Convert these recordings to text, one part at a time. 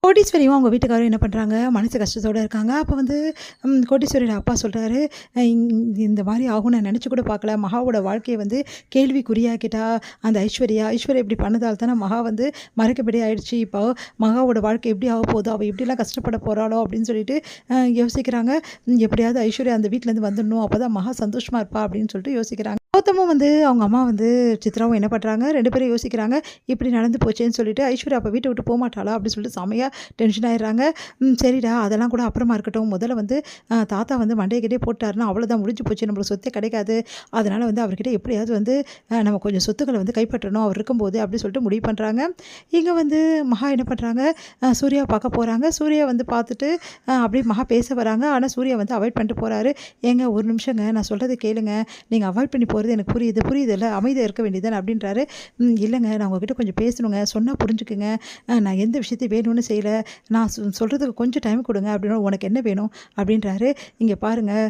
கோடீஸ்வரியும் அவங்க வீட்டுக்காரரும் என்ன பண்ணுறாங்க, மனசு கஷ்டத்தோட இருக்காங்க. அப்போ வந்து கோடீஸ்வரியோட அப்பா சொல்றாரு, இந்த மாரி ஆகும்னு நான் நெனச்சு கூட பார்க்கல. மகாவோட வாழ்க்கைய வந்து கேள்விக்குறியாக்கிட்டா அந்த ஐஸ்வர்யா. ஐஸ்வர்யா இப்படி பண்ணதால தானே மகா வந்து மறக்கபடி ஆயிடுச்சு. இப்போ மகாவோட வாழ்க்கை எப்படி ஆகப்போதோ, அவ எப்படிலாம் கஷ்டப்பட போறாளோ அப்படின்னு சொல்லிட்டு யோசிக்கிறாங்க. எப்படியாவது ஐஸ்வர்யா அந்த வீட்லேருந்து வந்துடணும். அப்பதான் மகா சந்தோஷமா இருப்பா அப்படின்னு சொல்லிட்டு யோசிக்கிறாங்க. கௌதமும் வந்து அவங்க அம்மா வந்து சித்ராவும் என்ன பண்ணுறாங்க, 2 பேரும் யோசிக்கிறாங்க. இப்படி நடந்து போச்சேன்னு சொல்லிட்டு ஐஸ்வர்யா அப்போ வீட்ட விட்டு போமாட்டாளா அப்படின்னு சொல்லிட்டு செமையா டென்ஷன் ஆயிடுறாங்க. சரிடா அதெல்லாம் கூட அப்புறமா இருக்கட்டும். முதல்ல வந்து தாத்தா வந்து மண்டைய கிட்டே போட்டாருன்னா அவ்வளோதான் முடிஞ்சு போச்சு. நம்மளுக்கு சொத்தே கிடைக்காது. அதனால் வந்து அவர்கிட்ட எப்படியாவது வந்து நம்ம கொஞ்சம் சொத்துக்களை வந்து கைப்பற்றணும் அவர் இருக்கும்போது அப்படின்னு சொல்லிட்டு முடிவு பண்ணுறாங்க. இங்கே வந்து மகா என்ன பண்ணுறாங்க, சூர்யா பார்க்க போகிறாங்க. சூர்யா வந்து பார்த்துட்டு அப்படியே மகா பேச வராங்க. ஆனால் சூர்யா வந்து அவாய்ட் பண்ணிட்டு போகிறாரு. ஏங்க ஒரு நிமிஷங்க நான் சொல்கிறத கேளுங்க. நீங்கள் அவாய்ட் பண்ணி போகிறது எனக்கு புரியுதுல்ல, அமைதியாக இருக்க வேண்டியதுதானே அப்படின்றாரு. இல்லைங்க நான் உங்ககிட்ட கொஞ்சம் பேசணுங்க, சொன்னால் புரிஞ்சுக்குங்க. நான் எந்த விஷயத்தையும் வேணும்னு செய்யலை. நான் சொல்கிறதுக்கு கொஞ்சம் டைம் கொடுங்க அப்படின்னா உனக்கு என்ன வேணும் அப்படின்றாரு. இங்கே பாருங்கள்,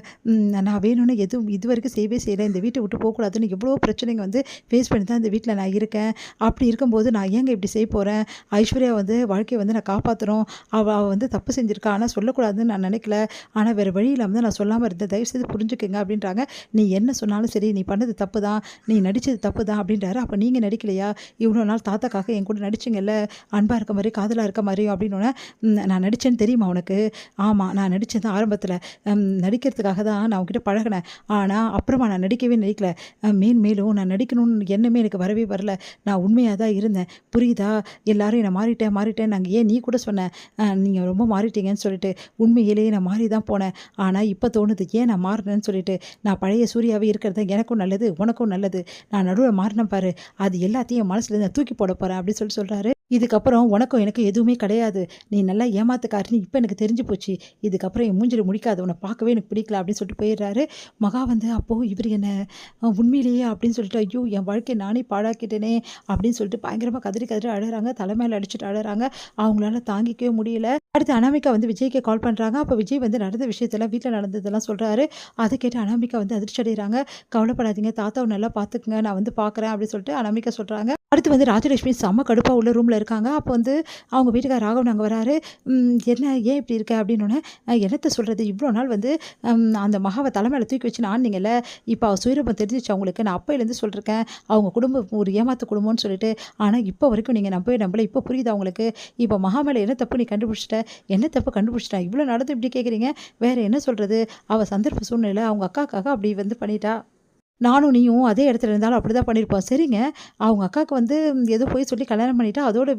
நான் வேணும்னு எதுவும் இது வரைக்கும் செய்யவே செய்யலை. இந்த வீட்டை விட்டு போகக்கூடாதுன்னு எவ்வளோ பிரச்சனைங்க வந்து ஃபேஸ் பண்ணி தான் இந்த வீட்டில் நான் இருக்கேன். அப்படி இருக்கும்போது நான் ஏங்க இப்படி செய்ய போகிறேன். ஐஸ்வர்யா வந்து வாழ்க்கையை வந்து நான் காப்பாற்றணும். அவள் வந்து தப்பு செஞ்சுருக்கா. ஆனால் சொல்லக்கூடாதுன்னு நான் நினைக்கல. ஆனால் வேறு வழி இல்லாமல் தான் நான் சொல்லாமல் இருந்தேன். தயவுசெய்து புரிஞ்சுக்குங்க அப்படின்றாங்க. நீ என்ன சொன்னாலும் சரி, நீ பண்ணது தப்பு தான், நீ நடித்தது தப்பு தான் அப்படின்றாரு. அப்போ நீங்கள் நடிக்கலையா, இவ்வளோ நாள் தாத்தாக்காக என் கூட நடிச்சிங்கல்ல, அன்பாக இருக்க மாதிரி காதலாக இருக்க மாதிரி அப்படின்னோடனே, நான் நடித்தேன்னு தெரியுமா உனக்கு? ஆமாம் நான் நடித்தது தான் ஆரம்பத்தில், நடிக்கிறதுக்காக தான் நான் உங்ககிட்ட பழகினேன். ஆனால் அப்புறமா நான் நடிக்கல. மேலும் நான் நடிக்கணும்னு எண்ணமே எனக்கு வரவே வரல. நான் உண்மையாக தான் இருந்தேன். புரியுதா? எல்லாரும் நான் மாறிட்டேன் நாங்கள் ஏன் நீ கூட சொன்ன நீங்கள் ரொம்ப மாறிட்டீங்கன்னு சொல்லிட்டு. உண்மையிலேயே நான் மாறி தான் போனேன். ஆனால் இப்போ தோணுது ஏன் நான் மாறினேன்னு சொல்லிட்டு. நான் பழைய சூர்யாவே இருக்கிறது எனக்கும் நல்லது, உனக்கும் நல்லது. நான் நடுவில் மாறினேன் பாரு, அது எல்லாத்தையும் மனசுலேருந்து தூக்கி போட போகிறேன் அப்படின்னு சொல்கிறாரு. இதுக்கப்புறம் உனக்கும் எனக்கு எதுவுமே கிடையாது. நீ நல்லா ஏமாத்துக்காருன்னு இப்போ எனக்கு தெரிஞ்சு போச்சு. இதுக்கப்புறம் என் மூஞ்சில் முடிக்காது, உன்னை பார்க்கவே எனக்கு பிடிக்கல அப்படின்னு சொல்லிட்டு போயிடுறாரு. மகா வந்து அப்போது இவர் என்ன உண்மையிலேயே அப்படின்னு சொல்லிட்டு, ஐயோ என் வாழ்க்கையை நானே பாழாக்கிட்டேனே அப்படின்னு சொல்லிட்டு பயங்கரமாக கதறி அழுகிறாங்க. தலைமையில் அடிச்சுட்டு அழுகிறாங்க. அவங்களால தாங்கிக்கவே முடியல. அடுத்து அனாமிகா வந்து விஜய்க்கு கால் பண்ணுறாங்க. அப்போ விஜய் வந்து நடந்த விஷயத்தெல்லாம் வீட்டில் நடந்ததெல்லாம் சொல்கிறாரு. அதை கேட்டு அனாமிகா வந்து அதிர்ச்சி அடைகிறாங்க. கவலைப்படாதீங்க, தாத்தாவை நல்லா பார்த்துக்குங்க, நான் வந்து பார்க்குறேன் அப்படின்னு சொல்லிட்டு அனாமிகா சொல்கிறாங்க. அடுத்து வந்து ராஜலட்சுமி செம்ம கடுப்பாக உள்ள ரூமில் இருக்காங்க. அப்போ வந்து அவங்க வீட்டுக்கார ராகவன் அங்கே வராரு. என்ன ஏன் இப்படி இருக்க அப்படின்னோடனே, என்னத்தை சொல்கிறது, இவ்வளோ நாள் வந்து அந்த மகாவை தலைமையில் தூக்கி வச்சு ஆனீங்கல்ல, இப்போ அவள் சுயரூபம் தெரிஞ்சிச்சு அவங்களுக்கு. நான் அப்போலேருந்து சொல்லியிருக்கேன் அவங்க குடும்பம் ஒரு ஏமாத்து குடும்பம்னு சொல்லிட்டு. ஆனால் இப்போ வரைக்கும் நீங்கள் நம்பல. இப்போ புரியுது அவங்களுக்கு. இப்போ மகா மேலே என்ன தப்பு நீ கண்டுபிடிச்சிட்ட, என்ன தப்பு கண்டுபிடிச்சிட்டா, இவ்வளோ நடந்து இப்படி கேட்குறீங்க, வேறு என்ன சொல்கிறது. அவள் சந்தர்ப்ப சூழ்நிலை அவங்க அக்காக்காக அப்படி வந்து பண்ணிட்டா. நானும் நீயும் அதே இடத்துல இருந்தாலும் அப்படி தான் பண்ணியிருப்போம். சரிங்க, அவங்க அக்காவுக்கு வந்து ஏதோ போய் சொல்லி கல்யாணம் பண்ணிட்டா, அதோட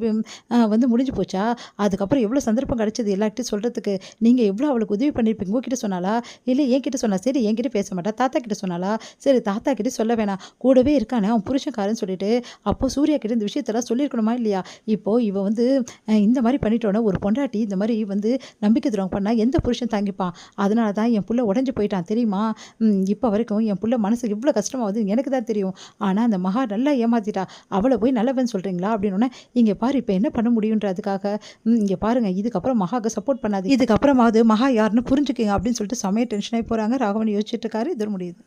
வந்து முடிஞ்சு போச்சா? அதுக்கப்புறம் எவ்வளோ சந்தர்ப்பம் கிடைச்சது எல்லார்கிட்டையும் சொல்கிறதுக்கு. நீங்கள் எவ்வளோ அவளுக்கு உதவி பண்ணியிருப்பீங்க. உங்ககிட்ட சொன்னாலா, இல்லை என்கிட்ட சொன்னா? சரி என்கிட்ட பேச மாட்டா, தாத்தா கிட்ட சொன்னாலா? சரி தாத்தா கிட்ட சொல்ல வேணாம், கூடவே இருக்கானே அவன் புருஷன்காரன்னு சொல்லிட்டு. அப்போது சூர்யா கிட்ட இந்த விஷயத்தெல்லாம் சொல்லியிருக்கணுமா இல்லையா? இப்போது இவ வந்து இந்த மாதிரி பண்ணிட்டோன்னா, ஒரு பொண்டாட்டி இந்த மாதிரி வந்து நம்பிக்கை துரோகம் பண்ணால் எந்த புருஷன் தாங்கிப்பான்? அதனால தான் என் புள்ள உடஞ்சி போயிட்டான் தெரியுமா? இப்போ வரைக்கும் என் புள்ள மனசுக்கு இவ்வளோ கஷ்டமாகுது எனக்கு தான் தெரியும். ஆனால் அந்த மகா நல்லா ஏமாத்திட்டா. அவளை போய் நல்லவன் சொல்கிறீங்களா அப்படின்னோடனே, இங்கே பாரு இப்போ என்ன பண்ண முடியுன்றதுக்காக இங்கே பாருங்கள், இதுக்கப்புறம் மகாவுக்கு சப்போர்ட் பண்ணாது. இதுக்கப்புறமாவது மகா யாருன்னு புரிஞ்சுக்கிங்க அப்படின்னு சொல்லிட்டு செமையாக டென்ஷனாகி போகிறாங்க. ராகவன் யோசிச்சுட்டு இருக்காரு. இது முடியுது.